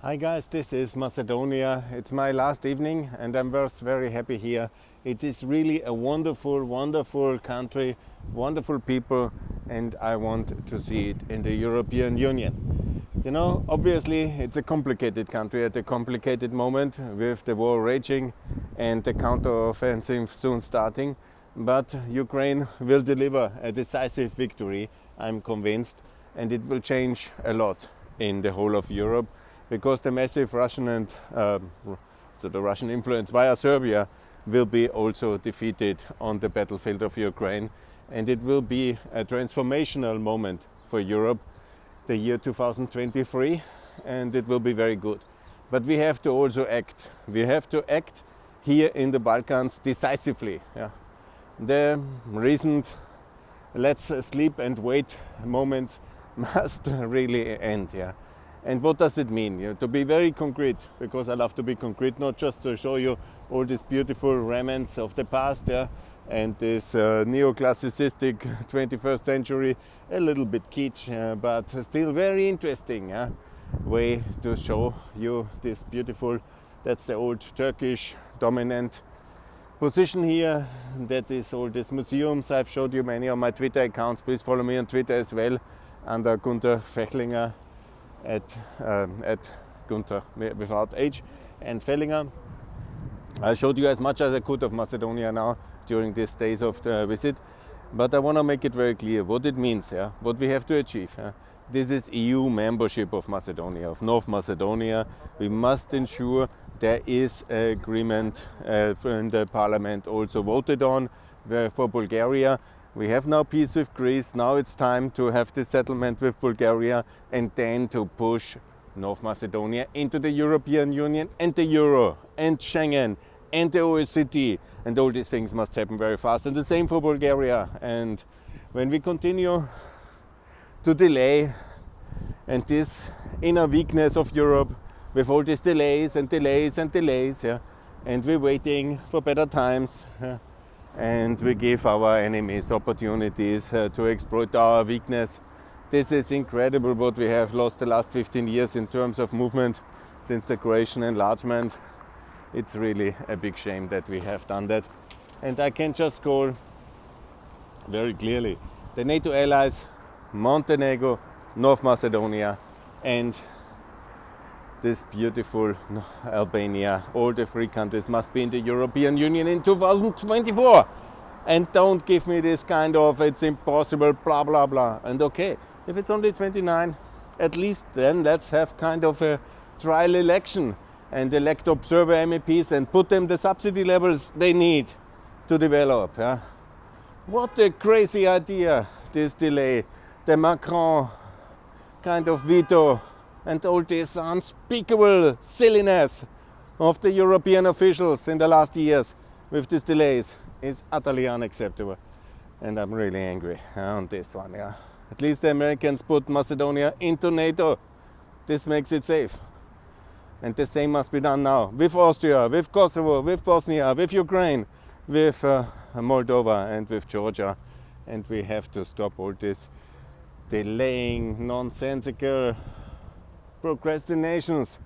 Hi guys, this is Macedonia. It's my last evening and I'm very happy here. It is really a wonderful country, wonderful people, and I want to see it in the European Union. You know, obviously it's a complicated country at a complicated moment with the war raging and the counter-offensive soon starting, but Ukraine will deliver a decisive victory, I'm convinced, and it will change a lot in the whole of Europe, because the massive Russian and the Russian influence via Serbia will be also defeated on the battlefield of Ukraine, and it will be a transformational moment for Europe, the year 2023, and it will be very good. But we have to also act. We have to act here in the Balkans decisively. Yeah. The recent let's sleep and wait moments must really end. Yeah. And what does it mean? You know, to be very concrete, because I love to be concrete, not just to show you all these beautiful remnants of the past, yeah, and this neoclassicistic 21st century, a little bit kitsch, but still very interesting way to show you this beautiful, that's the old Turkish dominant position here. That is all these museums. I've showed you many on my Twitter accounts. Please follow me on Twitter as well, under Gunther Fechlinger. At Gunther without H and Fellinger. I showed you as much as I could of Macedonia now during these days of the visit, but I want to make it very clear what it means, what we have to achieve. This is EU membership of Macedonia, of North Macedonia. We must ensure there is an agreement in the parliament also voted on for Bulgaria. We have now peace with Greece. Now it's time to have this settlement with Bulgaria and then to push North Macedonia into the European Union and the Euro and Schengen and the OECD. And all these things must happen very fast. And the same for Bulgaria. And when we continue to delay, and this inner weakness of Europe with all these delays and delays and delays, and we're waiting for better times, and we give our enemies opportunities to exploit our weakness. This is incredible what we have lost the last 15 years in terms of movement since the Croatian enlargement. It's really a big shame that we have done that. And I can just call very clearly the NATO allies, Montenegro, North Macedonia, and this beautiful Albania, all the three countries must be in the European Union in 2024. And don't give me this kind of it's impossible, blah, blah, blah. And okay, if it's only 29, at least then let's have kind of a trial election and elect observer MEPs and put them the subsidy levels they need to develop. What a crazy idea, this delay. The Macron kind of veto and all this unspeakable silliness of the European officials in the last years with these delays is utterly unacceptable. And I'm really angry on this one. At least the Americans put Macedonia into NATO. This makes it safe. And the same must be done now with Austria, with Kosovo, with Bosnia, with Ukraine, with Moldova and with Georgia. And we have to stop all this delaying, nonsensical procrastinations.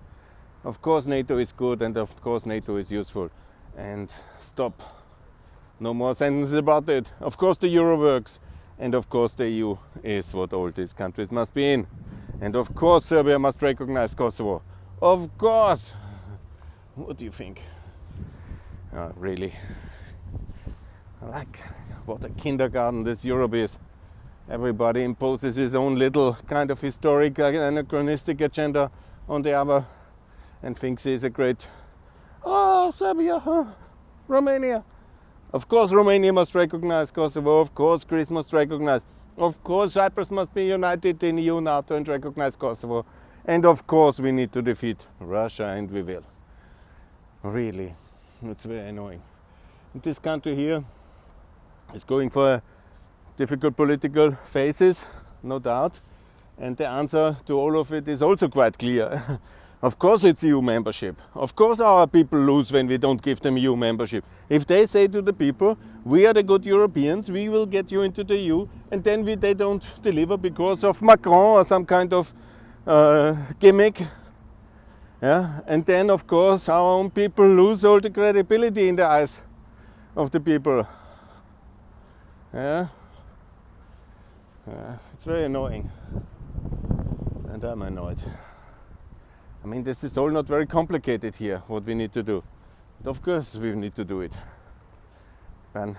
Of course NATO is good and of course NATO is useful, and stop. No more sentences about it. Of course the Euro works, and of course the EU is what all these countries must be in, and of course Serbia must recognize Kosovo. Of course. What do you think? Really, like what a kindergarten this Europe is. Everybody imposes his own little kind of historic anachronistic agenda on the other and thinks he's a great, Serbia, Romania. Of course Romania must recognize Kosovo, of course Greece must recognize, of course Cyprus must be united in EU, NATO and recognize Kosovo, and of course we need to defeat Russia, and we will. Really, it's very annoying. And this country here is going for difficult political phases, no doubt, and the answer to all of it is also quite clear. Of course it's EU membership. Of course our people lose when we don't give them EU membership. If they say to the people, we are the good Europeans, we will get you into the EU, and then they don't deliver because of Macron or some kind of gimmick, Yeah, and then of course our own people lose all the credibility in the eyes of the people. Yeah, it's very annoying, and I'm annoyed. I mean, this is all not very complicated here, what we need to do. But of course we need to do it. And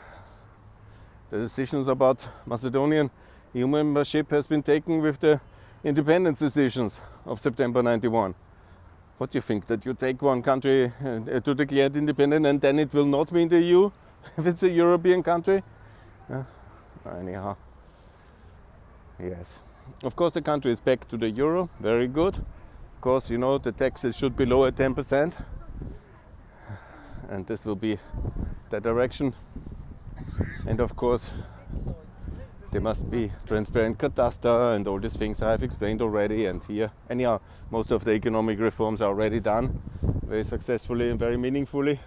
the decisions about Macedonian EU membership has been taken with the independence decisions of September 91. What do you think, that you take one country to declare it independent and then it will not be in the EU if it's a European country? Anyhow, yes. Of course the country is back to the euro, very good. Of course, you know, the taxes should be lower at 10%, and this will be the direction. And of course there must be transparent cadastre and all these things I've explained already. And here, anyhow, most of the economic reforms are already done very successfully and very meaningfully.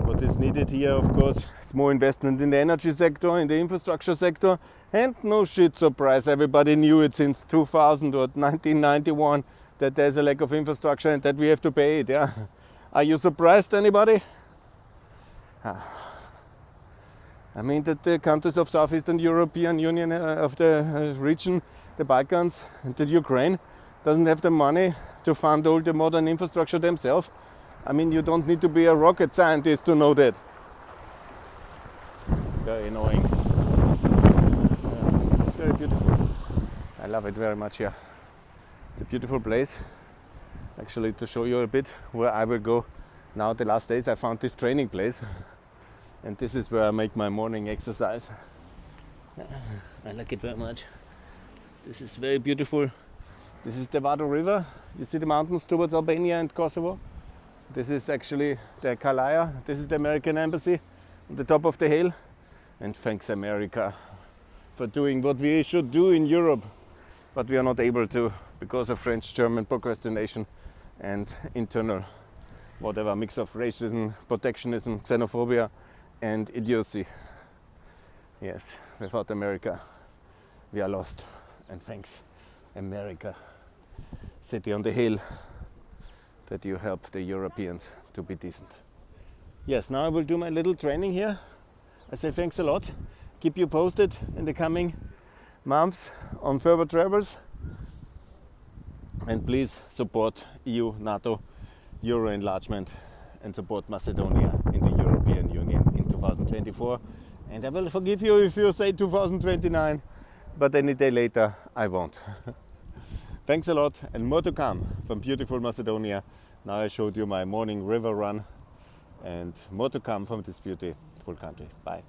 What is needed here, of course, is more investment in the energy sector, in the infrastructure sector. And no shit surprise, everybody knew it since 2000 or 1991 that there's a lack of infrastructure and that we have to pay it. Yeah, are you surprised, anybody? I mean that the countries of Southeastern European Union, of the region, the Balkans and the Ukraine, doesn't have the money to fund all the modern infrastructure themselves. I mean, you don't need to be a rocket scientist to know that. Very annoying. It's very beautiful. I love it very much here. It's a beautiful place. Actually, to show you a bit where I will go now, the last days I found this training place. And this is where I make my morning exercise. I like it very much. This is very beautiful. This is the Vado River. You see the mountains towards Albania and Kosovo. This is actually the Kalaya. This is the American embassy on the top of the hill. And thanks America for doing what we should do in Europe, but we are not able to because of French-German procrastination and internal whatever mix of racism, protectionism, xenophobia and idiocy. Yes, without America we are lost, and thanks America, city on the hill, that you help the Europeans to be decent. Yes, now I will do my little training here. I say thanks a lot. Keep you posted in the coming months on further travels, and please support EU, NATO, Euro enlargement, and support Macedonia in the European Union in 2024. And I will forgive you if you say 2029, but any day later I won't. Thanks a lot, and more to come from beautiful Macedonia. Now I showed you my morning river run, and more to come from this beautiful country. Bye.